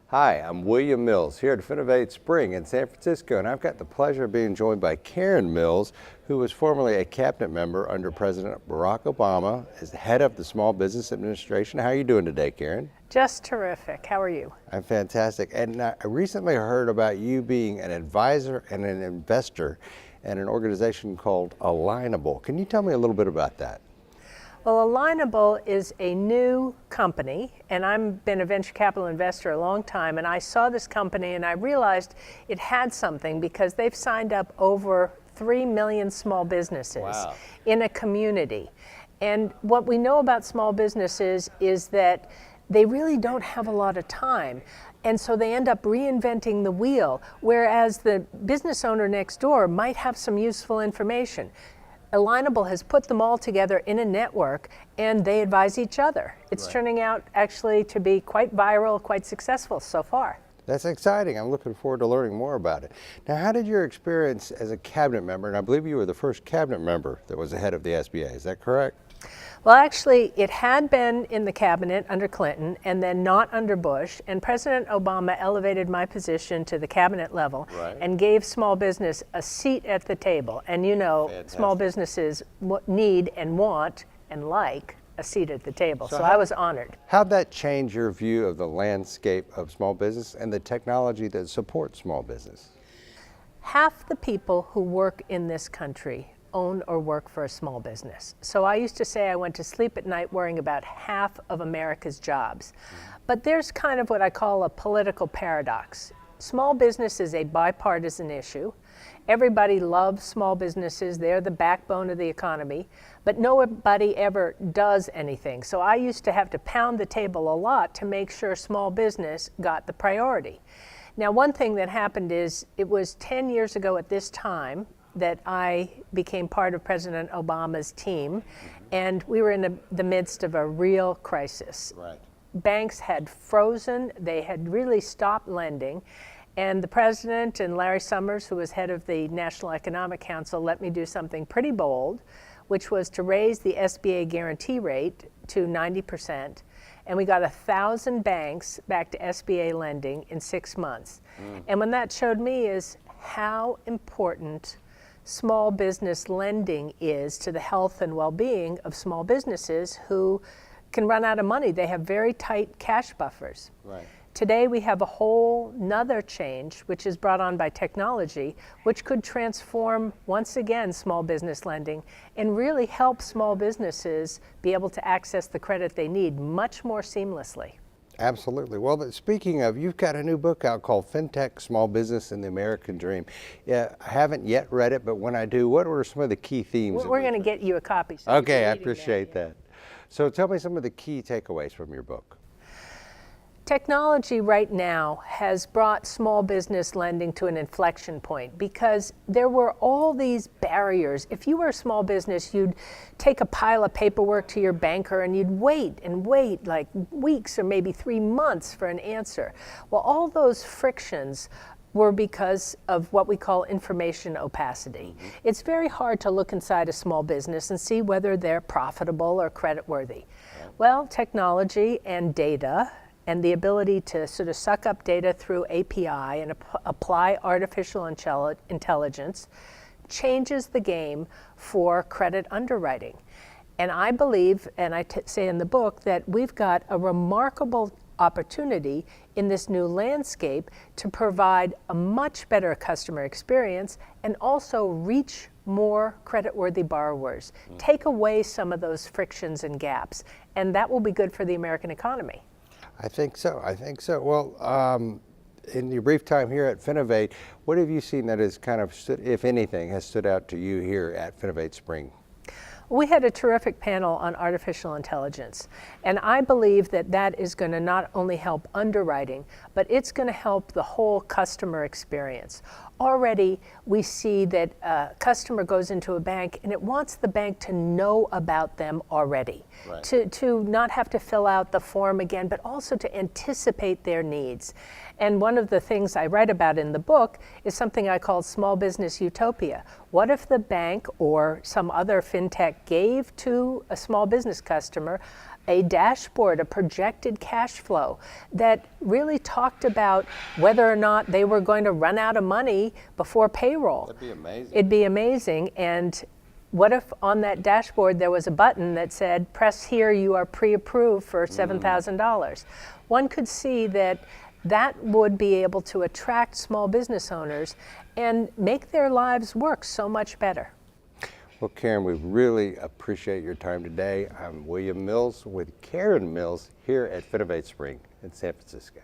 Hi, I'm William Mills here at FinovateSpring in San Francisco, and I've got the pleasure of being joined by Karen Mills, who was formerly a cabinet member under President Barack Obama as the head of the Small Business Administration. How are you doing today, Karen? Just terrific. How are you? I'm fantastic. And I recently heard about you being an advisor and an investor in an organization called Alignable. Can you tell me a little bit about that? Well, Alignable is a new company, and I've been a venture capital investor a long time, and I saw this company and I realized it had something because they've signed up over 3 million small businesses in a community. And what we know about small businesses is that they really don't have a lot of time. And so they end up reinventing the wheel, whereas the business owner next door might have some useful information. Alignable has put them all together in a network, and they advise each other. It's turning out actually to be quite viral, quite successful so far. That's exciting. I'm looking forward to learning more about it. Now, how did your experience as a cabinet member, and I believe you were the first cabinet member that was the head of the SBA, is that correct? Well, actually, it had been in the cabinet under Clinton and then not under Bush, and President Obama elevated my position to the cabinet level and gave small business a seat at the table. And you know, small businesses need and want and like a seat at the table. So I was honored. How'd that change your view of the landscape of small business and the technology that supports small business? Half the people who work in this country own or work for a small business. So I used to say I went to sleep at night worrying about half of America's jobs. But there's kind of what I call a political paradox. Small business is a bipartisan issue. Everybody loves small businesses. They're the backbone of the economy, but nobody ever does anything. So I used to have to pound the table a lot to make sure small business got the priority. Now, one thing that happened is it was 10 years ago at this time that I became part of President Obama's team, and we were in the midst of a real crisis. Banks had frozen, they had really stopped lending, and the president and Larry Summers, who was head of the National Economic Council, let me do something pretty bold, which was to raise the SBA guarantee rate to 90%, and we got 1,000 banks back to SBA lending in 6 months. And what that showed me is how important small business lending is to the health and well-being of small businesses who can run out of money. They have very tight cash buffers. Today we have a whole nother change, which is brought on by technology, which could transform, once again, small business lending and really help small businesses be able to access the credit they need much more seamlessly. Absolutely. Well, speaking of, you've got a new book out called FinTech, Small Business and the American Dream. Yeah, I haven't yet read it, but when I do, what are some of the key themes? We're going to get you a copy. So okay, I appreciate that. So tell me some of the key takeaways from your book. Technology right now has brought small business lending to an inflection point because there were all these barriers. If you were a small business, you'd take a pile of paperwork to your banker and you'd wait and wait like weeks or maybe 3 months for an answer. Well, all those frictions were because of what we call information opacity. It's very hard to look inside a small business and see whether they're profitable or creditworthy. Well, technology and data and the ability to sort of suck up data through API and apply artificial intelligence changes the game for credit underwriting. And I believe, and I say in the book, that we've got a remarkable opportunity in this new landscape to provide a much better customer experience and also reach more creditworthy borrowers. Take away some of those frictions and gaps, and that will be good for the American economy. I think so. I think so. Well, in your brief time here at Finovate, what have you seen that has kind of, if anything, has stood out to you here at FinovateSpring? We had a terrific panel on artificial intelligence, and I believe that that is going to not only help underwriting, but it's going to help the whole customer experience. Already, we see that a customer goes into a bank and it wants the bank to know about them already, to not have to fill out the form again, but also to anticipate their needs. And one of the things I write about in the book is something I call small business utopia. What if the bank or some other fintech gave to a small business customer a dashboard, a projected cash flow that really talked about whether or not they were going to run out of money before payroll. That'd be amazing. It'd be amazing. And what if on that dashboard there was a button that said, press here, you are pre-approved for $7,000. One could see that that would be able to attract small business owners and make their lives work so much better. Well, Karen, we really appreciate your time today. I'm William Mills with Karen Mills here at FinovateSpring in San Francisco.